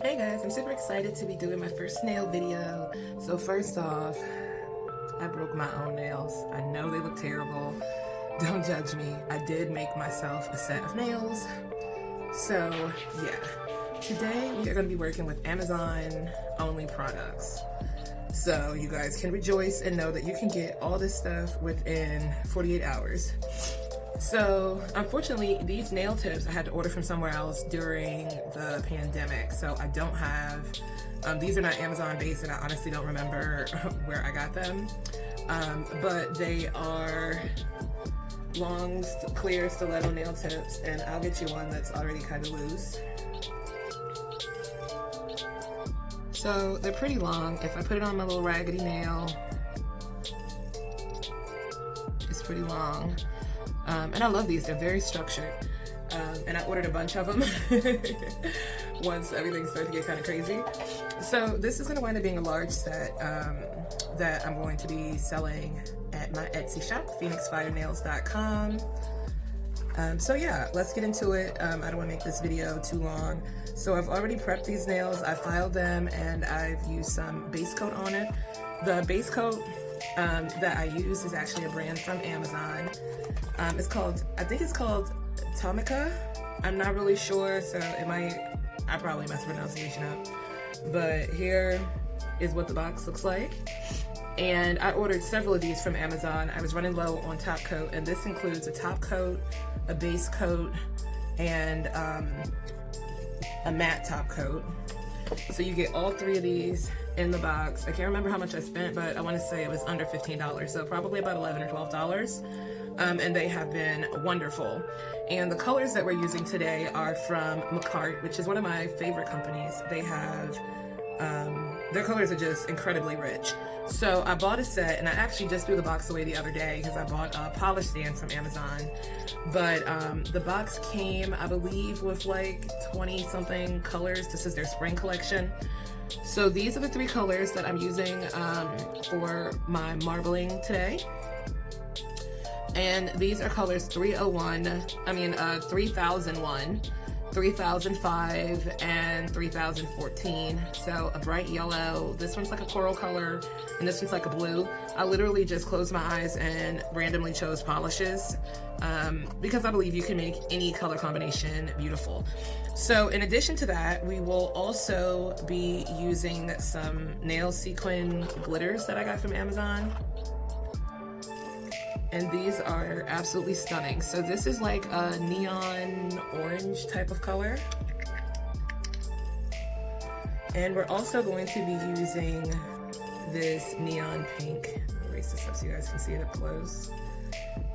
Hey guys, I'm super excited to be doing my first nail video. So first off, I broke my own nails. I know they look terrible. Don't judge me. I did make myself a set of nails. So yeah, today we are going to be working with Amazon only products. So you guys can rejoice and know that you can get all this stuff within 48 hours. So unfortunately, these nail tips I had to order from somewhere else during the pandemic. So I don't have, these are not Amazon based and I honestly don't remember where I got them. But they are long, clear stiletto nail tips, and I'll get you one that's already kind of loose. So they're pretty long. If I put it on my little raggedy nail, it's pretty long. And I love these, they're very structured. And I ordered a bunch of them once everything started to get kind of crazy. So this is gonna wind up being a large set that I'm going to be selling at my Etsy shop, phoenixfirenails.com. So yeah, let's get into it. I don't wanna make this video too long. So I've already prepped these nails, I filed them, and I've used some base coat on it. The base coat that I use is actually a brand from Amazon. It's called, I think it's called Tomica. I'm not really sure, so I probably messed the pronunciation up. But here is what the box looks like. And I ordered several of these from Amazon. I was running low on top coat, and this includes a top coat, a base coat, and a matte top coat. So you get all three of these in the box. I can't remember how much I spent, but I want to say it was under $15, so probably about $11 or $12. And they have been wonderful. And the colors that we're using today are from Makartt, which is one of my favorite companies. They have, their colors are just incredibly rich. So I bought a set, and I actually just threw the box away the other day because I bought a polish stand from Amazon. But the box came, I believe, with like 20 something colors. This is their spring collection. So these are the three colors that I'm using for my marbling today. And these are colors 3001, 3005, and 3014. So a bright yellow, this one's like a coral color, and this one's like a blue. I literally just closed my eyes and randomly chose polishes because I believe you can make any color combination beautiful. So in addition to that, we will also be using some nail sequin glitters that I got from Amazon. And these are absolutely stunning. So this is like a neon orange type of color. And we're also going to be using this neon pink. I'll erase this up so you guys can see it up close.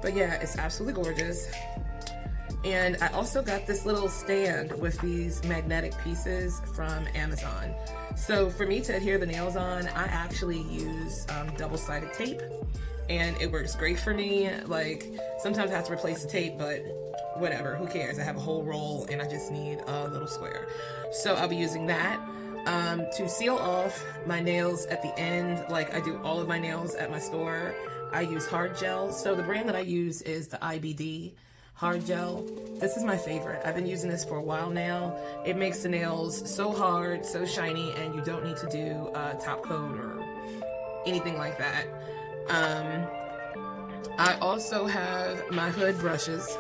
But yeah, it's absolutely gorgeous. And I also got this little stand with these magnetic pieces from Amazon. So for me to adhere the nails on, I actually use double-sided tape. And it works great for me. Like, sometimes I have to replace the tape, but whatever, who cares? I have a whole roll and I just need a little square. So I'll be using that to seal off my nails at the end. Like I do all of my nails at my store. I use hard gel. So the brand that I use is the IBD hard gel. This is my favorite. I've been using this for a while now. It makes the nails so hard, so shiny, and you don't need to do a top coat or anything like that. I also have my hood brushes.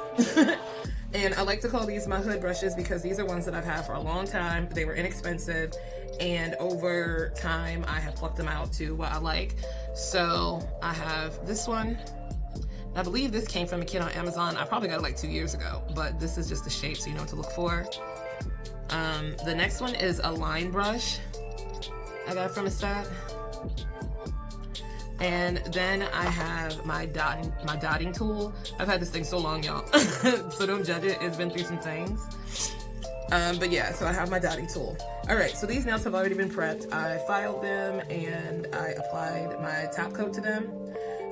And I like to call these my hood brushes because these are ones that I've had for a long time. They were inexpensive, and over time I have plucked them out to what I like. So I have this one. I believe this came from a kit on Amazon. I probably got it like 2 years ago, but this is just the shape so you know what to look for. The next one is a line brush I got from a set. And then I have my dotting tool. I've had this thing so long, y'all. So don't judge it. It's been through some things. But yeah, so I have my dotting tool. All right, so these nails have already been prepped. I filed them and I applied my top coat to them.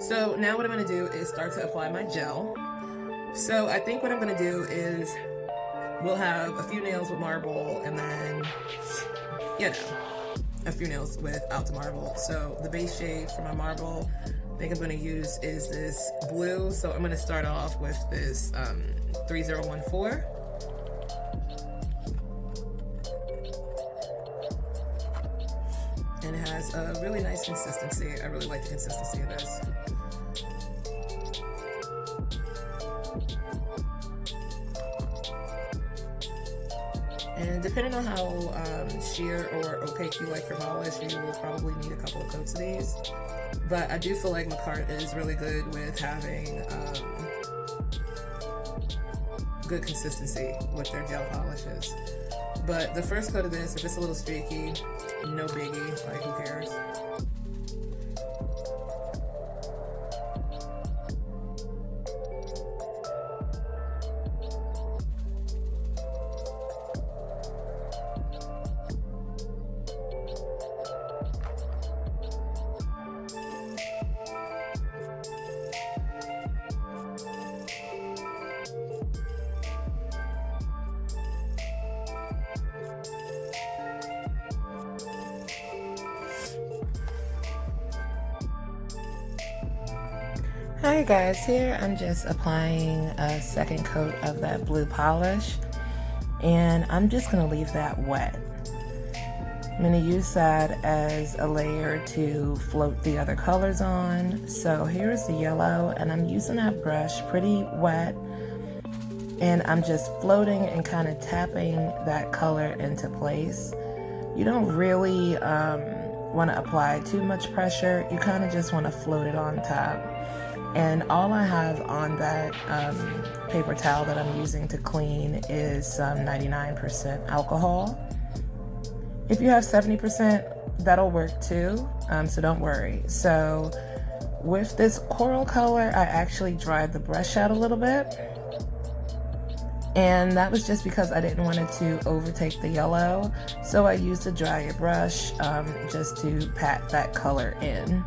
So now what I'm gonna do is start to apply my gel. So I think what I'm gonna do is we'll have a few nails with marble and then, you know, a few nails without the marble. So the base shade for my marble I think I'm going to use is this blue. So I'm going to start off with this 3014. and it has a really nice consistency. I really like the consistency of this. And depending on how sheer or opaque you like your polish, you will probably need a couple of coats of these. But I do feel like Makartt is really good with having good consistency with their gel polishes. But the first coat of this, if it's a little streaky, no biggie, like who cares? Hi guys, here I'm just applying a second coat of that blue polish, and I'm just going to leave that wet. I'm going to use that as a layer to float the other colors on. So here's the yellow, and I'm using that brush pretty wet, and I'm just floating and kind of tapping that color into place. You don't really want to apply too much pressure. You kind of just want to float it on top. And all I have on that paper towel that I'm using to clean is some 99% alcohol. If you have 70%, that'll work too, so don't worry. So with this coral color, I actually dried the brush out a little bit. And that was just because I didn't want it to overtake the yellow. So I used a drier brush just to pat that color in.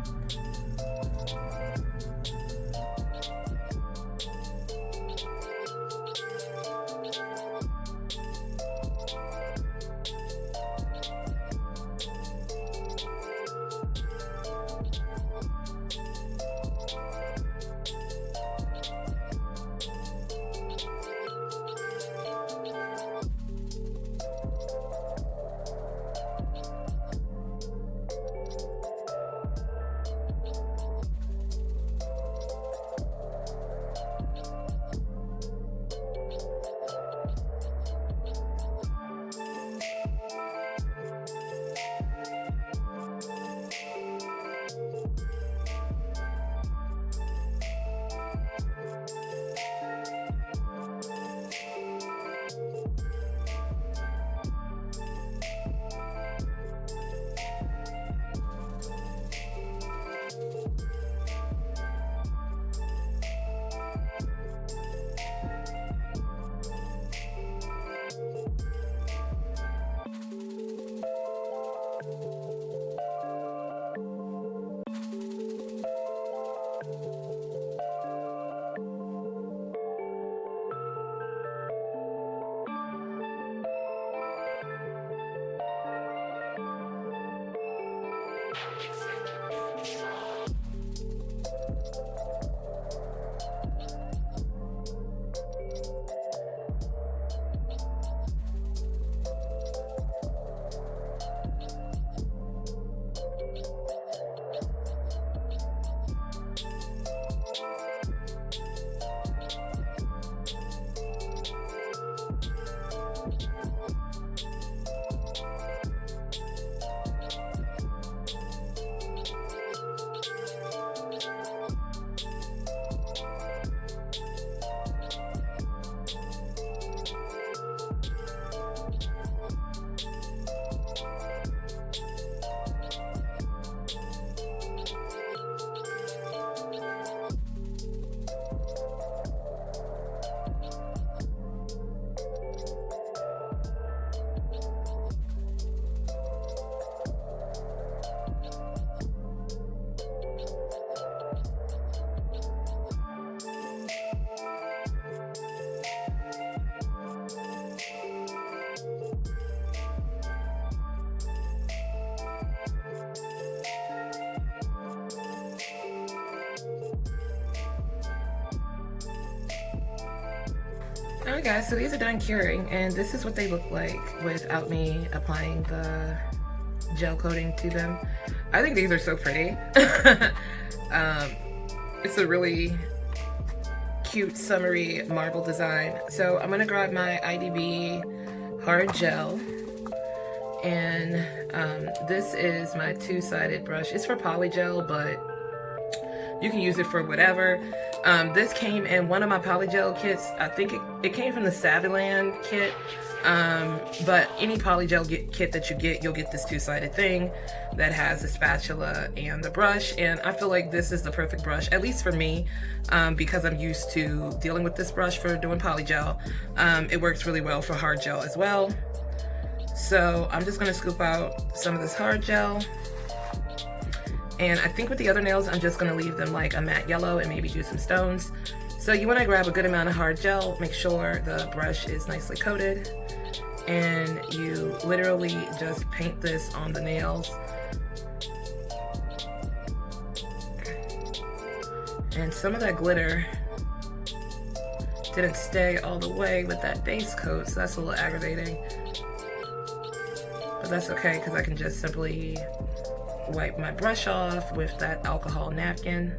Alright guys, so these are done curing, and this is what they look like without me applying the gel coating to them. I think these are so pretty. It's a really cute summery marble design. So I'm gonna grab my IDB hard gel, and this is my two-sided brush. It's for polygel, but you can use it for whatever. This came in one of my polygel kits. I think it came from the Savvyland kit. But any polygel kit that you get, you'll get this two-sided thing that has the spatula and the brush, and I feel like this is the perfect brush, at least for me, because I'm used to dealing with this brush for doing polygel. It works really well for hard gel as well. So I'm just gonna scoop out some of this hard gel, and I think with the other nails I'm just gonna leave them like a matte yellow and maybe do some stones. So you want to grab a good amount of hard gel, make sure the brush is nicely coated, and you literally just paint this on the nails. And some of that glitter didn't stay all the way with that base coat, so that's a little aggravating. But that's okay, because I can just simply wipe my brush off with that alcohol napkin.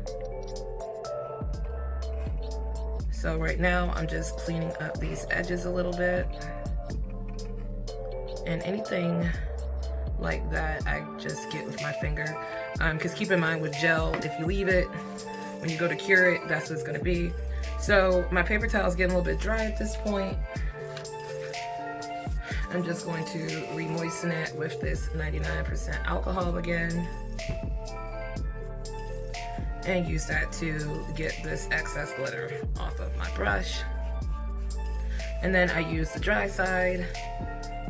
So right now I'm just cleaning up these edges a little bit, and anything like that I just get with my finger, because keep in mind with gel, if you leave it, when you go to cure it, that's what it's going to be. So my paper towel is getting a little bit dry at this point. I'm just going to re-moisten it with this 99% alcohol again, and use that to get this excess glitter off of my brush. And then I use the dry side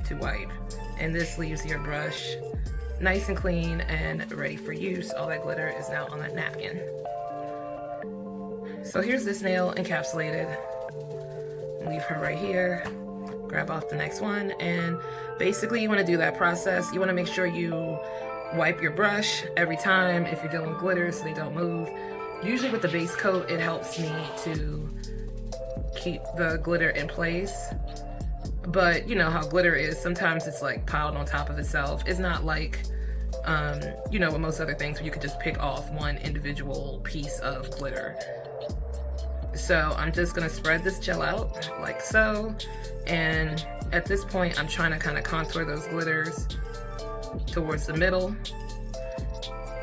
to wipe, and this leaves your brush nice and clean and ready for use. All that glitter is now on that napkin. So here's this nail encapsulated. Leave her right here. Grab off the next one, and basically you want to do that process. You want to make sure you wipe your brush every time if you're dealing with glitter so they don't move. Usually with the base coat, it helps me to keep the glitter in place. But you know how glitter is, sometimes it's like piled on top of itself. It's not like, you know, with most other things where you could just pick off one individual piece of glitter. So I'm just gonna spread this gel out like so. And at this point, I'm trying to kind of contour those glitters towards the middle.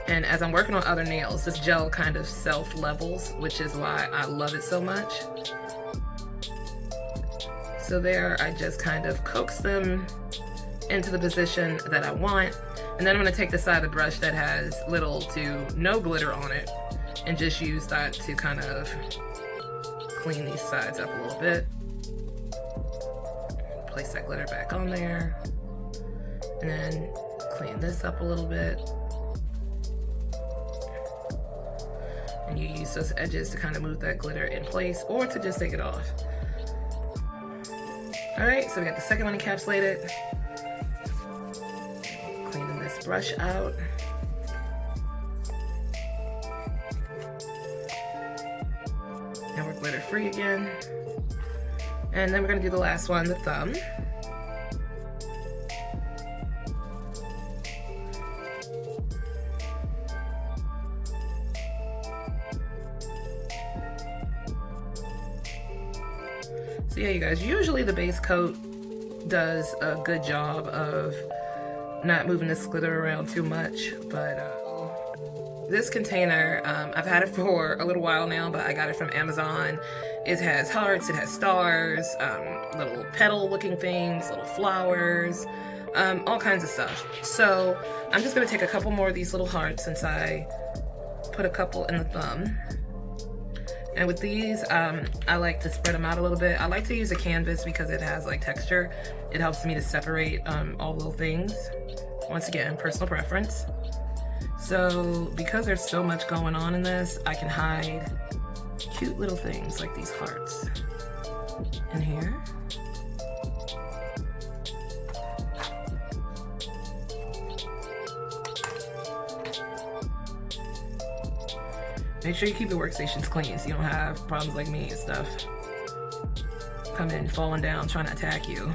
And as I'm working on other nails, this gel kind of self-levels, which is why I love it so much. So there, I just kind of coax them into the position that I want. And then I'm gonna take the side of the brush that has little to no glitter on it and just use that to kind of clean these sides up a little bit. Place that glitter back on there, and then clean this up a little bit. And you use those edges to kind of move that glitter in place, or to just take it off. All right, so we got the second one encapsulated. Cleaning this brush out. Now we're glitter free again. And then we're gonna do the last one, the thumb. So yeah, you guys, usually the base coat does a good job of not moving this glitter around too much, but this container, I've had it for a little while now, but I got it from Amazon. It has hearts, it has stars, little petal looking things, little flowers, all kinds of stuff. So I'm just gonna take a couple more of these little hearts since I put a couple in the thumb. And with these, I like to spread them out a little bit. I like to use a canvas because it has like texture. It helps me to separate all little things. Once again, personal preference. So because there's so much going on in this, I can hide cute little things like these hearts in here. Make sure you keep your workstations clean so you don't have problems like me and stuff. Come in falling down trying to attack you.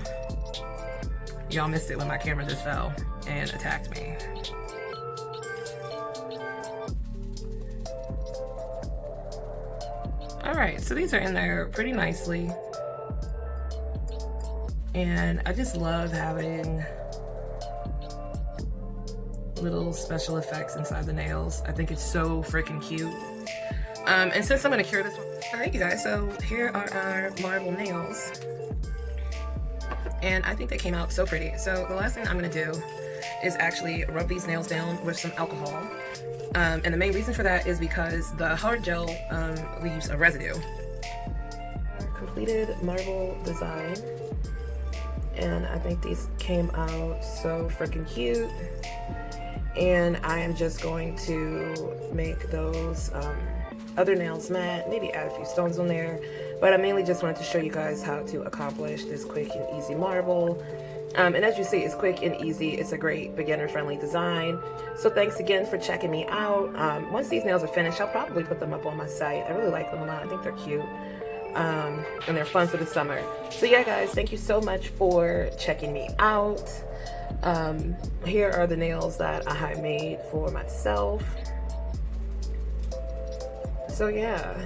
Y'all missed it when my camera just fell and attacked me. Alright, so these are in there pretty nicely. And I just love having little special effects inside the nails. I think it's so freaking cute. And since I'm gonna cure this one, alright you guys, so here are our marble nails. And I think they came out so pretty. So the last thing I'm gonna do is actually rub these nails down with some alcohol. And the main reason for that is because the hard gel leaves a residue. Our completed marble design. And I think these came out so freaking cute. And I am just going to make those other nails matte, maybe add a few stones on there. But I mainly just wanted to show you guys how to accomplish this quick and easy marble. And as you see, it's quick and easy. It's a great beginner-friendly design. So thanks again for checking me out. Once these nails are finished, I'll probably put them up on my site. I really like them a lot. I think they're cute. And they're fun for the summer. So yeah, guys, thank you so much for checking me out. Here are the nails that I made for myself. So yeah,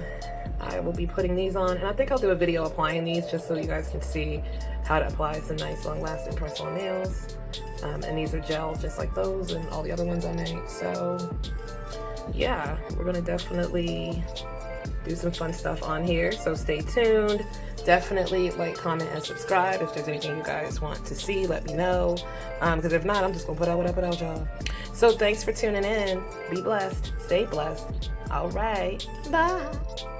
I will be putting these on, and I think I'll do a video applying these just so you guys can see how to apply some nice long-lasting press-on nails. And these are gel just like those and all the other ones I made. So yeah, we're gonna definitely do some fun stuff on here, so stay tuned. Definitely like, comment, and subscribe. If there's anything you guys want to see, let me know, because if not, I'm just gonna put out what I put out, y'all. So thanks for tuning in. Be blessed, stay blessed. All right, bye.